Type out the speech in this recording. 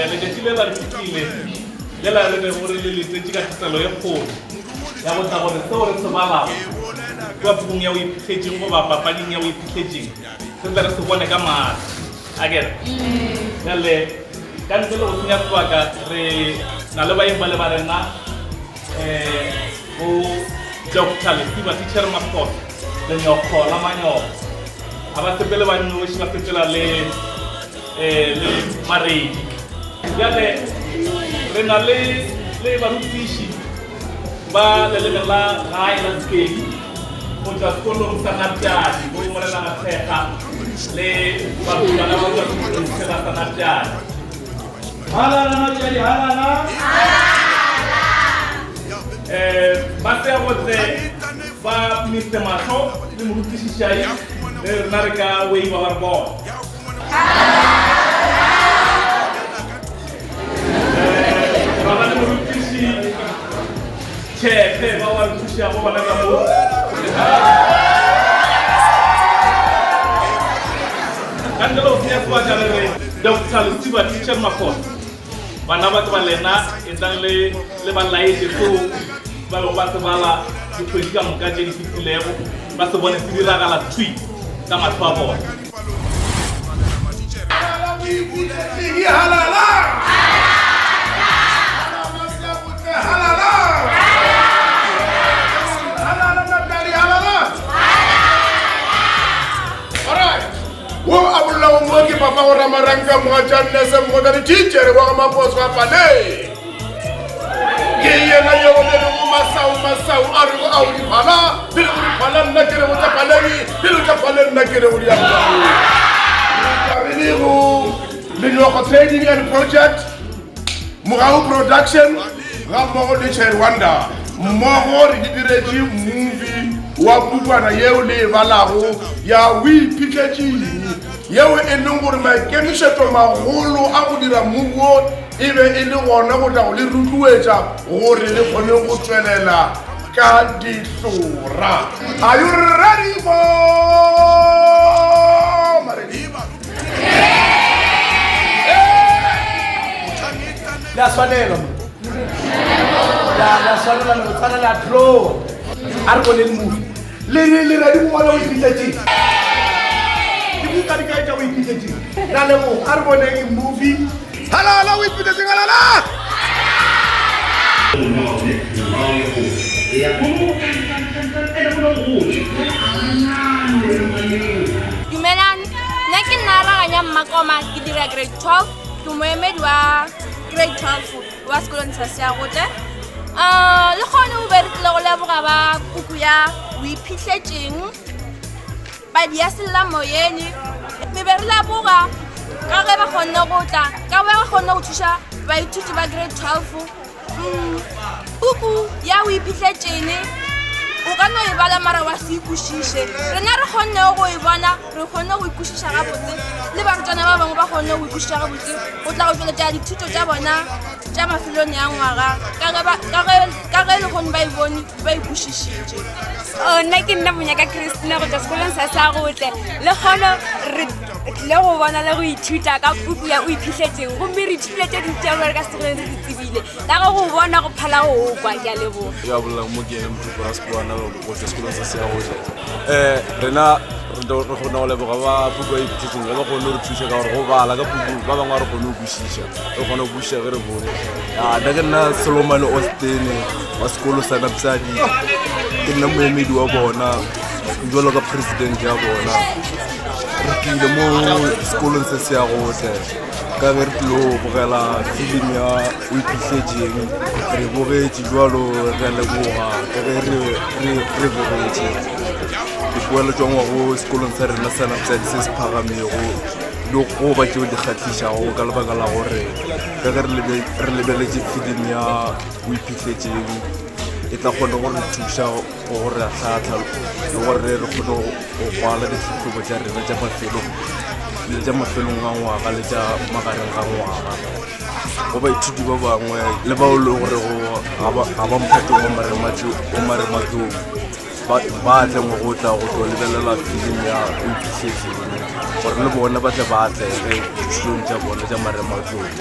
le tšile la fitile le la re gore le letsetše ka tšhiselo ye kgolo ya go tla gore seo re se balago ka pukung ya o iphitlhetšeng goba papading ya o iphitlhetšeng se tle re se bone ka maatla akere jale ka ntle le go senya sebaka re na le baeng ba le ba rena go Dr. Lesiba Teacher Mapot lenyoko la manyoko a ba sepele ba nnoši ba sepela le maredi jale re na le barutiši ba leleme la gae la Sekedi go tšwa sekolong sa Napjadi go imolela Mathekga le barutwana ba tšwa sekolong sa Napjadi halala Napjadi halala ba se gotle ba Mr. Mahlo le morutišišai le rena re ka waiva ba re bona ba ba le morutiši tšhefe ba wa re thušago bana ka mo ka ntle le go senya sebaka re re Dr. Lesiba Teacher Mapot bana ba ke ba lena e tlang le ba laete go ba le go ba se bala dikgwedi ka moka tše di fetilego ba se bone se diragala thui ka matlho a bona wo abulla mo ke papa go ramaranga mo ga Nese mo ga teacher wa ma boss wa pale ke yena yo le mo masau a re go a di phala le go di phala nna ke re mo tsa paleng le tsa paleng nna ke re go di ya ka re go le no go trading and project Mogau production ga mo le Cher Wanda mo go re di diretse movie wa bukwana yeo le balago ya we pitletšeng yeo e leng gore maikemišetšo magolo a go dira mugo e be e le gona go tla go le rotloetša gore le kgone go tswelela ka dihlora. Are you ready for la swanela le tshwana la tlo a re bone le movie le ready mo wala o ipitletšeng ke buka di kae tša o ipitletšeng na le mo a re boneng movie halala o ipitletšeng halala dumelang nna ke nna raganya Mmakoma ke dira grade 12 ke moemedi wa grade 12 wa sekolong sa Seagotle le kgone o berekile go leboga ba kuku ya o iphitlhetšeng padi ya sellamoyene me be re leboga ka ge ba kgonne go tla ka ba kgonne go thuša baithuti ba grade 12 kuku ya o iphitlhetšene o ka no e bala mara wa se ikušiše rena re kgonne go e bona re kgonne go ikušiša gabotse le barutwana ba bangwe ba kgonne go ikušiša gabotse o tla go tšweletša dithuto tša bona tša mafelong ya ngwaga ka ge le kgone ba e bone ba ikušišitše nna ke nna Monyaka Christina go tšwa sekolong sa Seagotle le kgone re tlile go bona le go ithuta ka puku ya o iphitlhetšeng gomme re ithutile tše dintši tša gore ka segole re di tsebile la go go bona go phala go kwa ke a leboga ya bolang mo ke ene motho wa sekwana go tšwa sekolong sa Seagotle rena re kgona go leboga ba puku ya iphitlhetšeng re ba kgone re thuše ka gore go bala ka puku ba bangwe re kgone go kwešiša re kgone go kwešiša ge re bone nna ke nna Solomon Austin wa sekolo sa Napjadi ke nna moemedi wa bona jalo ka president ya bona re tlile mo sekolong se Seagotle ka ge re tlile go bogela film ya o iphitlhetšeng re bogetše jalo re a leboga ka ge re bogetše dipoelo tšwangwa go sekolong sa rena sa Napjadi se se phagamego le go ba tšeo di kgatlhišago ka lebaka la gore ka ge re lebeletše film ya o iphitlhetšeng e tla kgone gore thuša gore a tlhatlha le gore re kgone go kwala ditlhahlobo tša rena tša mafelong a ngwaga le tša magareng ga ngwaga go baithuti ba bangwe le bao le gore ga ba mphateng o marematlong ba tle mo go tla go tlo lebelela film ya iphitlhetseng gore le bone ba tle ba tle ge ditlong tša bone tša marematlong.